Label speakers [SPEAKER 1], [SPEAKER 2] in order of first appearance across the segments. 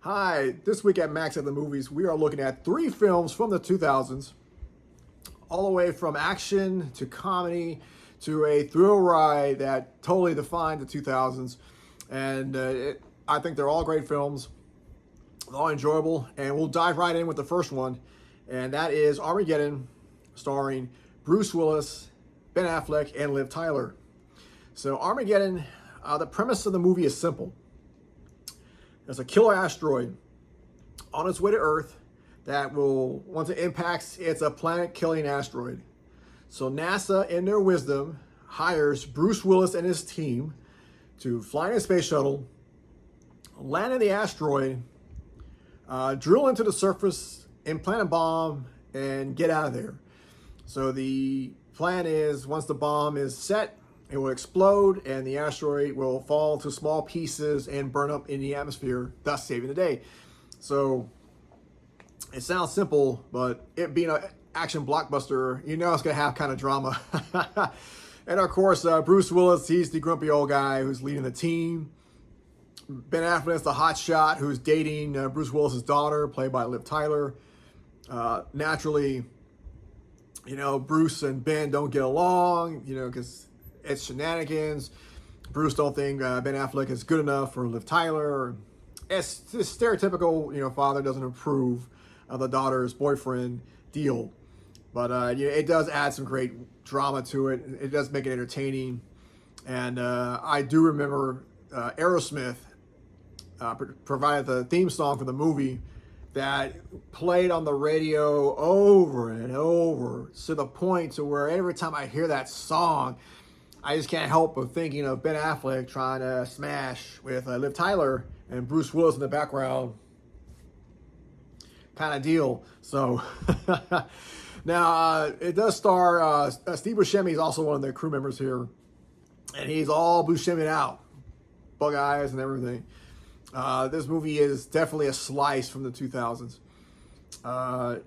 [SPEAKER 1] Hi, this week at Max at the Movies, we are looking at three films from the 2000s, all the way from action to comedy to a thrill ride that totally defined the 2000s. And I think they're all great films, all enjoyable. And we'll dive right in with the first one, and that is Armageddon, starring Bruce Willis, Ben Affleck, and Liv Tyler. So, Armageddon, the premise of the movie is simple. There's a killer asteroid on its way to Earth that will, once it impacts, it's a planet-killing asteroid. So NASA, in their wisdom, hires Bruce Willis and his team to fly in a space shuttle, land in the asteroid, drill into the surface, implant a bomb, and get out of there. So the plan is, once the bomb is set, it will explode and the asteroid will fall to small pieces and burn up in the atmosphere, thus saving the day. So it sounds simple, but it being an action blockbuster, you know it's going to have kind of drama. And of course, Bruce Willis, he's the grumpy old guy who's leading the team. Ben Affleck's the hot shot who's dating Bruce Willis's daughter, played by Liv Tyler. Naturally, you know, Bruce and Ben don't get along, you know, because it's shenanigans. Bruce don't think Ben Affleck is good enough for Liv Tyler. It's this stereotypical, you know, father doesn't approve of the daughter's boyfriend deal. But you know, it does add some great drama to it. It does make it entertaining. And I do remember Aerosmith provided the theme song for the movie that played on the radio over and over, to the point to where every time I hear that song, I just can't help but thinking of Ben Affleck trying to smash with Liv Tyler and Bruce Willis in the background kind of deal. So now it does star Steve Buscemi is also one of the crew members here, and he's all Buscemi'd out, bug eyes and everything. This movie is definitely a slice from the 2000s.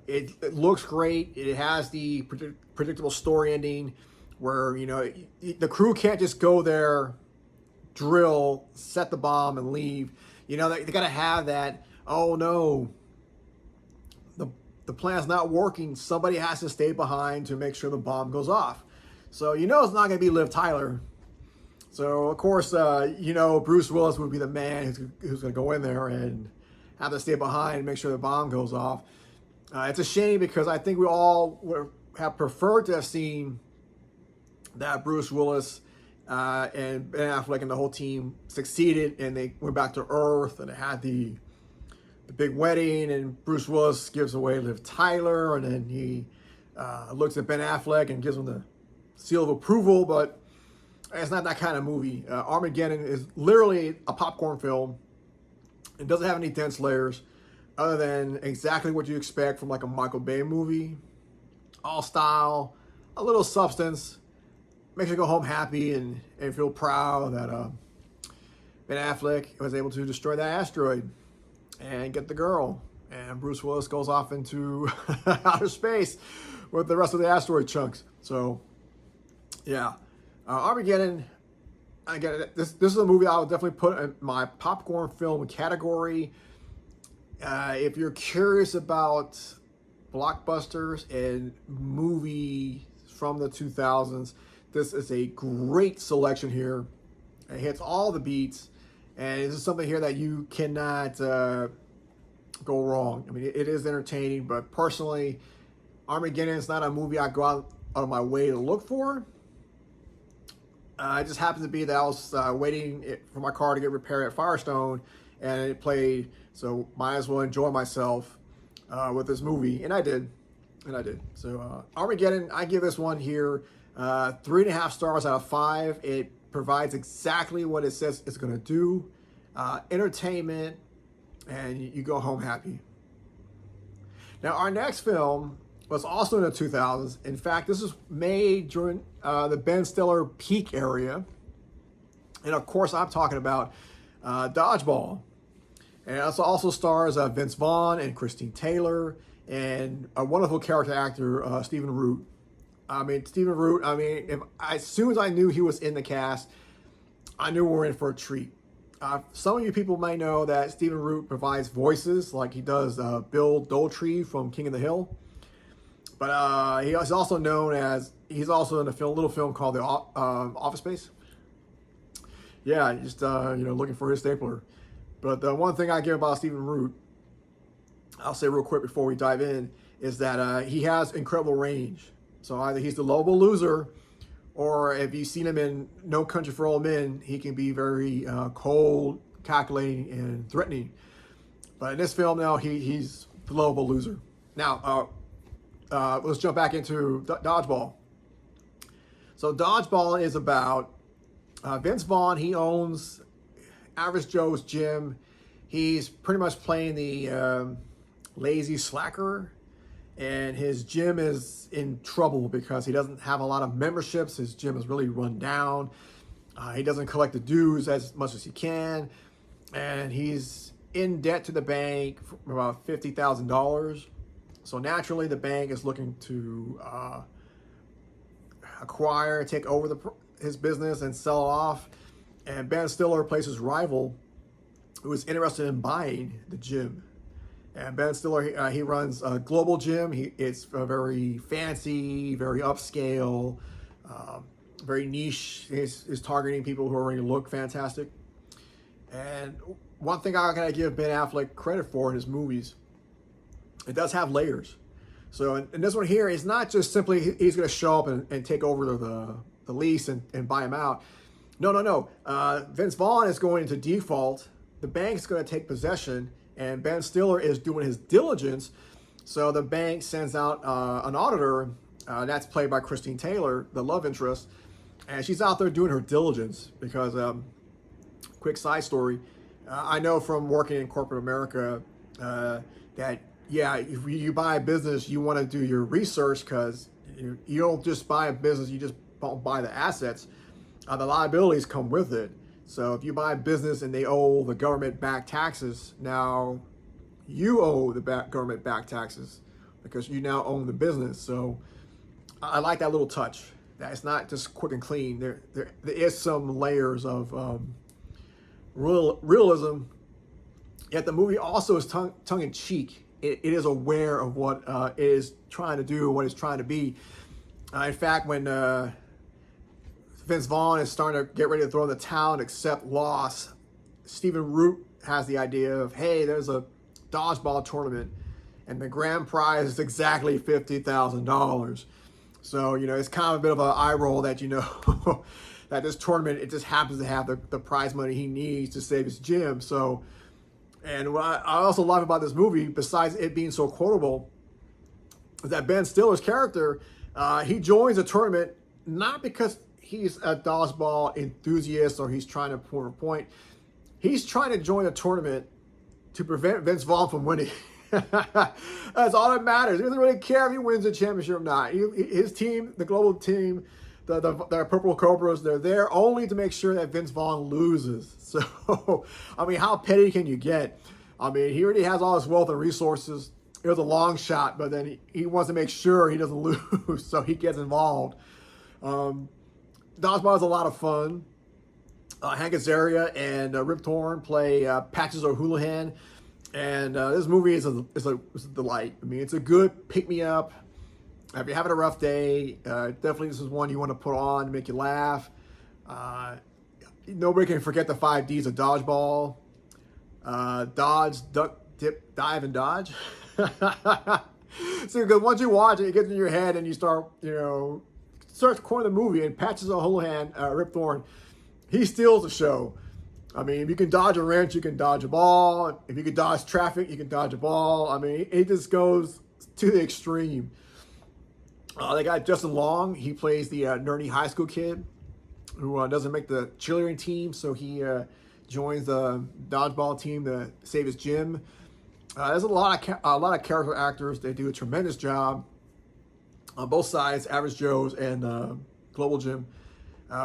[SPEAKER 1] It looks great. It has the predictable story ending, where, you know, the crew can't just go there, drill, set the bomb, and leave. You know, they got to have that, oh no, the plan's not working. Somebody has to stay behind to make sure the bomb goes off. So, you know, it's not going to be Liv Tyler. So, of course, you know, Bruce Willis would be the man who's going to go in there and have to stay behind and make sure the bomb goes off. It's a shame, because I think we all would have preferred to have seen that Bruce Willis and Ben Affleck and the whole team succeeded, and they went back to Earth, and it had the big wedding, and Bruce Willis gives away Liv Tyler, and then he looks at Ben Affleck and gives him the seal of approval. But it's not that kind of movie. Armageddon is literally a popcorn film. It doesn't have any dense layers other than exactly what you expect from like a Michael Bay movie. All style, a little substance. Makes you go home happy and feel proud that Ben Affleck was able to destroy that asteroid and get the girl. And Bruce Willis goes off into outer space with the rest of the asteroid chunks. So, yeah. Armageddon, again, this is a movie I would definitely put in my popcorn film category. If you're curious about blockbusters and movies from the 2000s, this is a great selection here. It hits all the beats, and this is something here that you cannot go wrong. I mean, it is entertaining, but personally, Armageddon is not a movie I go out of my way to look for. It just happened to be that I was waiting for my car to get repaired at Firestone, and it played, so might as well enjoy myself with this movie, and I did. So Armageddon, I give this one here 3.5 stars out of 5. It provides exactly what it says it's going to do. Entertainment, and you go home happy. Now, our next film was also in the 2000s. In fact, this was made during the Ben Stiller peak area. And of course, I'm talking about Dodgeball. And it also stars Vince Vaughn and Christine Taylor and a wonderful character actor, Stephen Root. As soon as I knew he was in the cast, I knew we were in for a treat. Some of you people may know that Stephen Root provides voices, like he does Bill Doletree from King of the Hill. But he is also known as, he's also in a little film called The Office Space. Yeah, just looking for his stapler. But the one thing I give about Stephen Root, I'll say real quick before we dive in, is that he has incredible range. So either he's the lovable loser, or if you've seen him in No Country for Old Men, he can be very cold, calculating, and threatening. But in this film now, he's the lovable loser. Now, let's jump back into Dodgeball. So Dodgeball is about Vince Vaughn. He owns Average Joe's gym. He's pretty much playing the lazy slacker, and his gym is in trouble because he doesn't have a lot of memberships. His gym is really run down. He doesn't collect the dues as much as he can, and he's in debt to the bank for about $50,000. So naturally, the bank is looking to take over his business and sell it off. And Ben Stiller plays his rival, who is interested in buying the gym. And Ben Stiller, he runs a global gym. It's very fancy, very upscale, very niche. He's targeting people who already look fantastic. And one thing I gotta give Ben Affleck credit for in his movies, it does have layers. So in this one here, it's not just simply he's gonna show up and take over the lease and buy him out. No. Vince Vaughn is going to default. The bank's gonna take possession, and Ben Stiller is doing his diligence. So the bank sends out an auditor, that's played by Christine Taylor, the love interest, and she's out there doing her diligence because, quick side story, I know from working in corporate America that, yeah, if you buy a business, you want to do your research because you don't just buy a business, you just don't buy the assets. The liabilities come with it. So if you buy a business and they owe the government back taxes, now you owe the government back taxes because you now own the business. So I like that little touch. That it's not just quick and clean. There is some layers of realism. Yet the movie also is tongue in cheek. It is aware of what it is trying to do, what it's trying to be. In fact, when Vince Vaughn is starting to get ready to throw in the towel and accept loss, Stephen Root has the idea of, hey, there's a dodgeball tournament, and the grand prize is exactly $50,000. So, it's kind of a bit of an eye roll that, that this tournament, it just happens to have the prize money he needs to save his gym. So, and what I also love about this movie, besides it being so quotable, is that Ben Stiller's character, he joins a tournament not because he's a dodgeball enthusiast or he's trying to prove a point. He's trying to join a tournament to prevent Vince Vaughn from winning. That's all that matters. He doesn't really care if he wins the championship or not. His team, the global team, the Purple Cobras, they're there only to make sure that Vince Vaughn loses. So, I mean, how petty can you get? I mean, he already has all his wealth and resources. It was a long shot, but then he wants to make sure he doesn't lose, so he gets involved. Dodgeball is a lot of fun. Hank Azaria and Rip Torn play Patches O'Houlihan. And this movie is a delight. I mean, it's a good pick-me-up. If you're having a rough day, definitely this is one you want to put on to make you laugh. Nobody can forget the 5 Ds of Dodgeball. Dodge, duck, dip, dive, and dodge. So, because once you watch it, it gets in your head and you start, starts coining the movie, and Patches O'Houlihan, Rip Torn, he steals the show. I mean, if you can dodge a wrench, you can dodge a ball. If you can dodge traffic, you can dodge a ball. I mean, it just goes to the extreme. They got Justin Long. He plays the nerdy high school kid who doesn't make the cheerleading team, so he joins the dodgeball team to save his gym. There's a lot of character actors. They do a tremendous job on both sides, Average Joe's and Global Gym.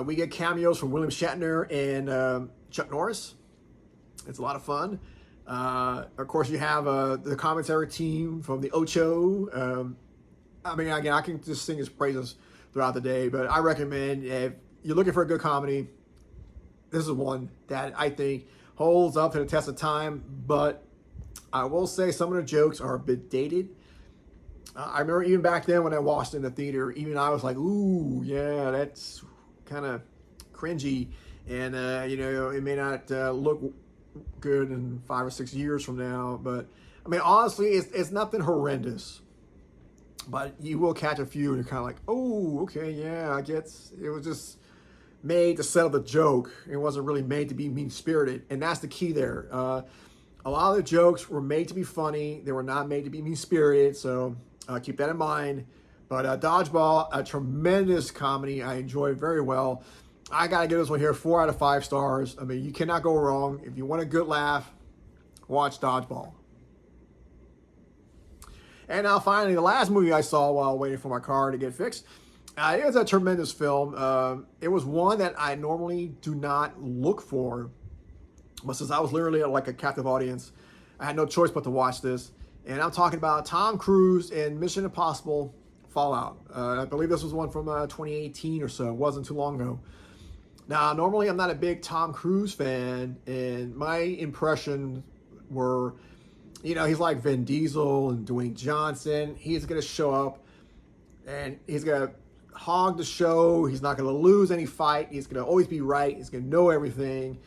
[SPEAKER 1] We get cameos from William Shatner and Chuck Norris. It's a lot of fun. Of course, you have the commentary team from the Ocho. I mean, again, I can just sing his praises throughout the day, but I recommend if you're looking for a good comedy, this is one that I think holds up to the test of time, but I will say some of the jokes are a bit dated. I remember even back then when I watched it in the theater, even I was like, ooh, yeah, that's kind of cringy. And, it may not look good in 5 or 6 years from now. But, I mean, honestly, it's nothing horrendous. But you will catch a few and you're kind of like, oh, okay, yeah, I guess it was just made to settle the joke. It wasn't really made to be mean-spirited. And that's the key there. A lot of the jokes were made to be funny. They were not made to be mean-spirited, so keep that in mind. But Dodgeball, a tremendous comedy. I enjoyed it very well. I got to give this one here 4 out of 5 stars. I mean, you cannot go wrong. If you want a good laugh, watch Dodgeball. And now finally, the last movie I saw while waiting for my car to get fixed. It was a tremendous film. It was one that I normally do not look for. But since I was literally like a captive audience, I had no choice but to watch this. And I'm talking about Tom Cruise in Mission Impossible Fallout. I believe this was one from 2018 or so. It wasn't too long ago. Now, normally I'm not a big Tom Cruise fan, and my impressions were, he's like Vin Diesel and Dwayne Johnson. He's going to show up, and he's going to hog the show. He's not going to lose any fight. He's going to always be right. He's going to know everything.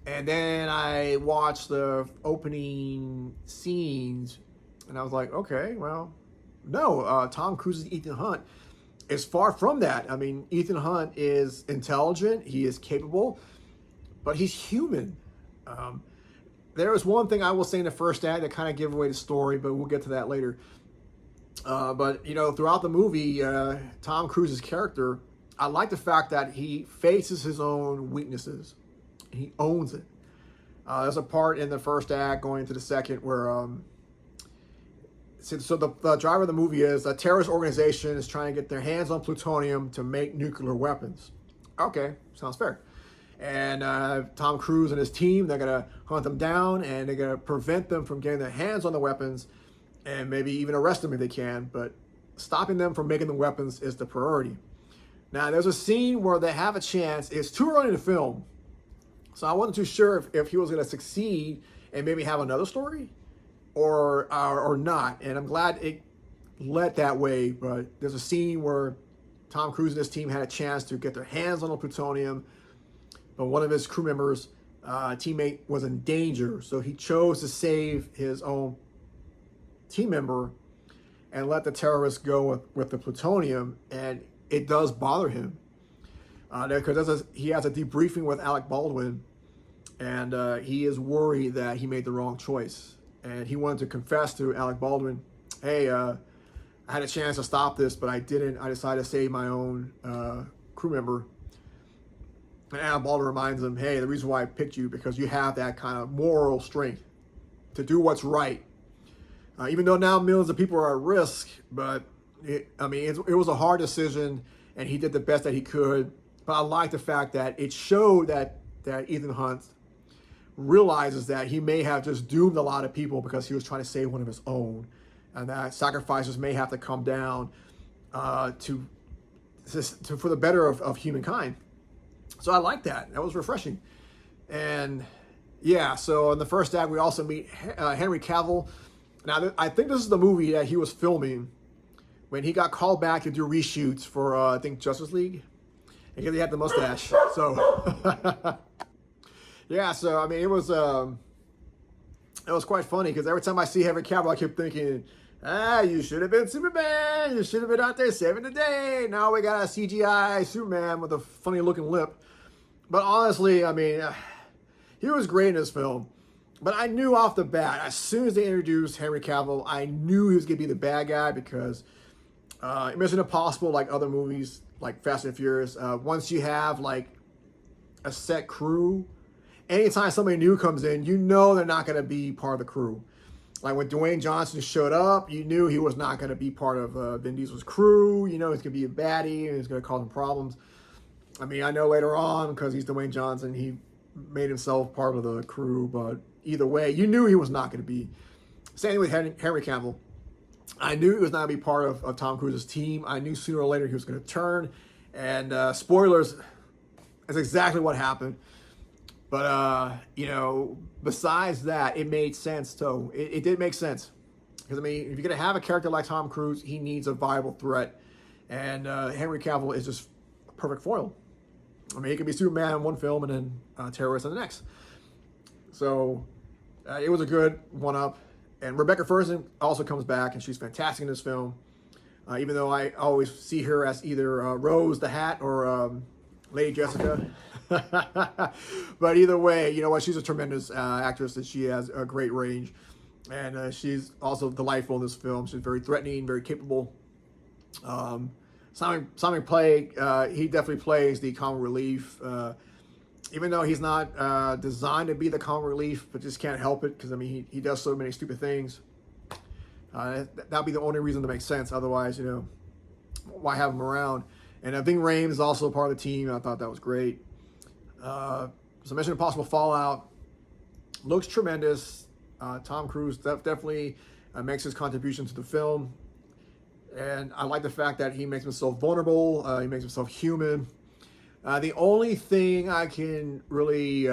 [SPEAKER 1] And then I watched the opening scenes, and I was like, okay, well, no, Tom Cruise's Ethan Hunt is far from that. I mean, Ethan Hunt is intelligent, he is capable, but he's human. There is one thing I will say in the first act that kind of gave away the story, but we'll get to that later. But throughout the movie, Tom Cruise's character, I like the fact that he faces his own weaknesses. He owns it. There's a part in the first act going into the second where so the driver of the movie is a terrorist organization is trying to get their hands on plutonium to make nuclear weapons. Okay, sounds fair. And Tom Cruise and his team, they're going to hunt them down, and they're going to prevent them from getting their hands on the weapons, and maybe even arrest them if they can. But stopping them from making the weapons is the priority. Now, there's a scene where they have a chance. It's too early in the film, so I wasn't too sure if he was going to succeed and maybe have another story or not. And I'm glad it led that way. But there's a scene where Tom Cruise and his team had a chance to get their hands on the plutonium, but one of his crew members, teammate, was in danger. So he chose to save his own team member and let the terrorists go with the plutonium. And it does bother him. Because he has a debriefing with Alec Baldwin, and he is worried that he made the wrong choice. And he wanted to confess to Alec Baldwin, hey, I had a chance to stop this, but I didn't. I decided to save my own crew member. And Alec Baldwin reminds him, hey, the reason why I picked you, because you have that kind of moral strength to do what's right. Even though now millions of people are at risk, but it was a hard decision, and he did the best that he could. But I like the fact that it showed that Ethan Hunt realizes that he may have just doomed a lot of people because he was trying to save one of his own, and that sacrifices may have to come down to for the better of humankind. So I like that. That was refreshing. And yeah, so in the first act, we also meet Henry Cavill. Now, I think this is the movie that he was filming when he got called back to do reshoots for, I think, Justice League. Because he had the mustache. So, yeah, so, I mean, it was quite funny because every time I see Henry Cavill, I keep thinking, you should have been Superman. You should have been out there saving the day. Now we got a CGI Superman with a funny looking lip. But honestly, I mean, he was great in this film. But I knew off the bat, as soon as they introduced Henry Cavill, I knew he was going to be the bad guy because Mission Impossible, like other movies, like Fast and Furious, once you have like a set crew, anytime somebody new comes in, you know they're not going to be part of the crew. Like when Dwayne Johnson showed up, you knew he was not going to be part of Vin Diesel's crew. You know he's going to be a baddie and he's going to cause them problems. I mean, I know later on, because he's Dwayne Johnson, he made himself part of the crew, but either way, you knew he was not going to be. Same with Henry Cavill. I knew he was not going to be part of Tom Cruise's team. I knew sooner or later he was going to turn. And spoilers, that's exactly what happened. But besides that, it made sense. So it did make sense. Because, I mean, if you're going to have a character like Tom Cruise, he needs a viable threat. And Henry Cavill is just a perfect foil. I mean, he could be Superman in one film and then terrorist in the next. So it was a good one-up. And Rebecca Ferguson also comes back, and she's fantastic in this film. Even though I always see her as either Rose the Hat or Lady Jessica. But either way, you know what? She's a tremendous actress, and she has a great range. And she's also delightful in this film. She's very threatening, very capable. Simon Pegg, he definitely plays the comic relief. Even though he's not designed to be the comic relief, but just can't help it because, I mean, he does so many stupid things. That'd be the only reason to make sense. Otherwise, why have him around? And Ving Rhames is also part of the team. I thought that was great. So Mission Impossible Fallout looks tremendous. Tom Cruise definitely makes his contribution to the film. And I like the fact that he makes himself vulnerable. He makes himself human. The only thing I can really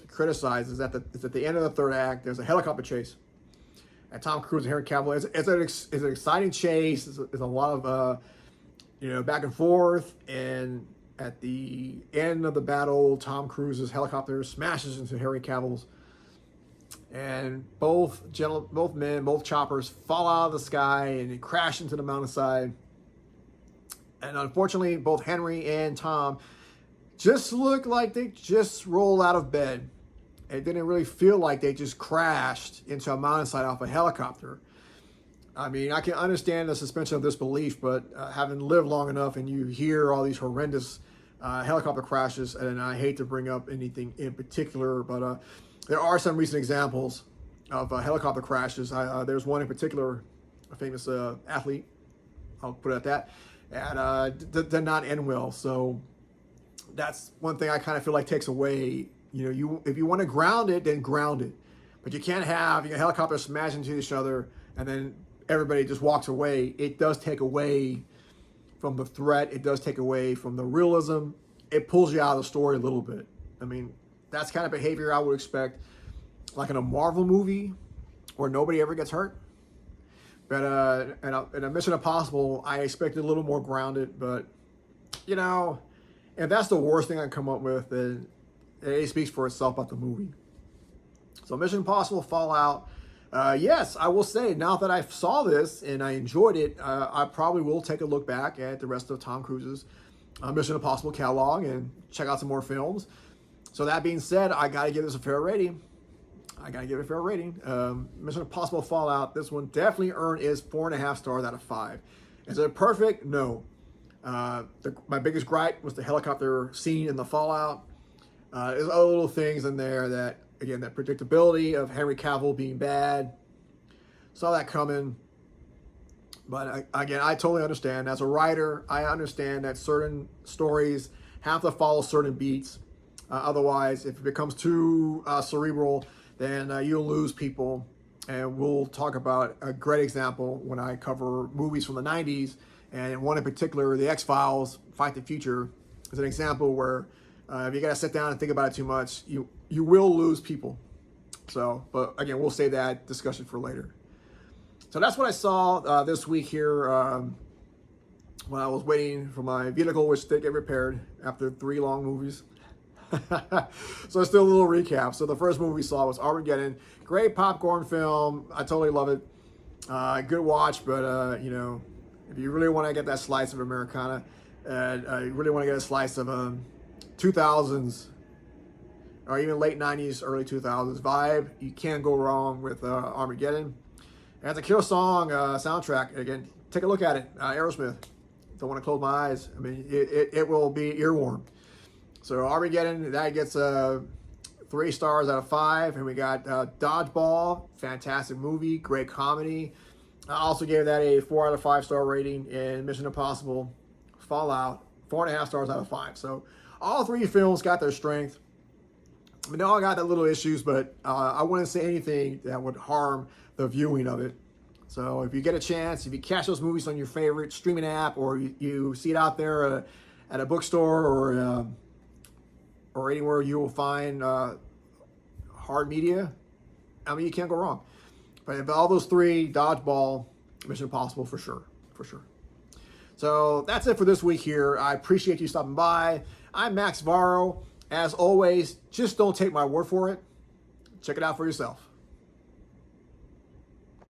[SPEAKER 1] criticize is that at the end of the third act, there's a helicopter chase. And Tom Cruise and Henry Cavill, it's an exciting chase. It's a lot of, back and forth. And at the end of the battle, Tom Cruise's helicopter smashes into Henry Cavill's. And both choppers fall out of the sky and they crash into the mountainside. And unfortunately, both Henry and Tom just looked like they just rolled out of bed. It didn't really feel like they just crashed into a mountainside off a helicopter. I mean, I can understand the suspension of disbelief, but having lived long enough and you hear all these horrendous helicopter crashes, and I hate to bring up anything in particular, but there are some recent examples of helicopter crashes. There's one in particular, a famous athlete, I'll put it at that, and did not end well. So that's one thing I kind of feel like takes away. If you want to ground it, then ground it. But you can't have helicopters smash into each other and then everybody just walks away. It does take away from the threat. It does take away from the realism. It pulls you out of the story a little bit. I mean, that's kind of behavior I would expect, like in a Marvel movie where nobody ever gets hurt. But in a Mission Impossible, I expected a little more grounded. But, if that's the worst thing I can come up with, then it speaks for itself about the movie. So Mission Impossible Fallout, yes, I will say, now that I saw this and I enjoyed it, I probably will take a look back at the rest of Tom Cruise's Mission Impossible catalog and check out some more films. So that being said, I got to give this a fair rating. Mission Impossible Fallout, this one definitely earned its 4.5 stars out of 5. Is it perfect? No. My biggest gripe was the helicopter scene in the Fallout. There's other little things in there that, again, that predictability of Henry Cavill being bad. Saw that coming. But again, I totally understand. As a writer, I understand that certain stories have to follow certain beats. Otherwise, if it becomes too cerebral, then you'll lose people. And we'll talk about a great example when I cover movies from the 90s. And one in particular, The X-Files, Fight the Future, is an example where if you got to sit down and think about it too much, you will lose people. So, but again, we'll save that discussion for later. So that's what I saw this week here when I was waiting for my vehicle, which did get repaired after 3 long movies. So let's do a little recap. So the first movie we saw was Armageddon. Great popcorn film. I totally love it. Good watch, but if you really want to get that slice of Americana, you really want to get a slice of 2000s or even late 90s, early 2000s vibe, you can't go wrong with Armageddon. And it's a Kill Song soundtrack. Again, take a look at it. Aerosmith. Don't want to close my eyes. I mean, it will be earworm. So Armageddon, that gets 3 stars out of 5. And we got Dodgeball, fantastic movie, great comedy. I also gave that a 4 out of 5 star rating. And Mission Impossible Fallout, 4.5 stars out of 5. So all 3 films got their strength. I mean, they all got their little issues, but I wouldn't say anything that would harm the viewing of it. So if you get a chance, if you catch those movies on your favorite streaming app, or you see it out there at a bookstore or or anywhere you will find hard media, I mean, you can't go wrong. But if all those three, Dodgeball, Mission Impossible for sure, for sure. So that's it for this week here. I appreciate you stopping by. I'm Max Varro. As always, just don't take my word for it. Check it out for yourself.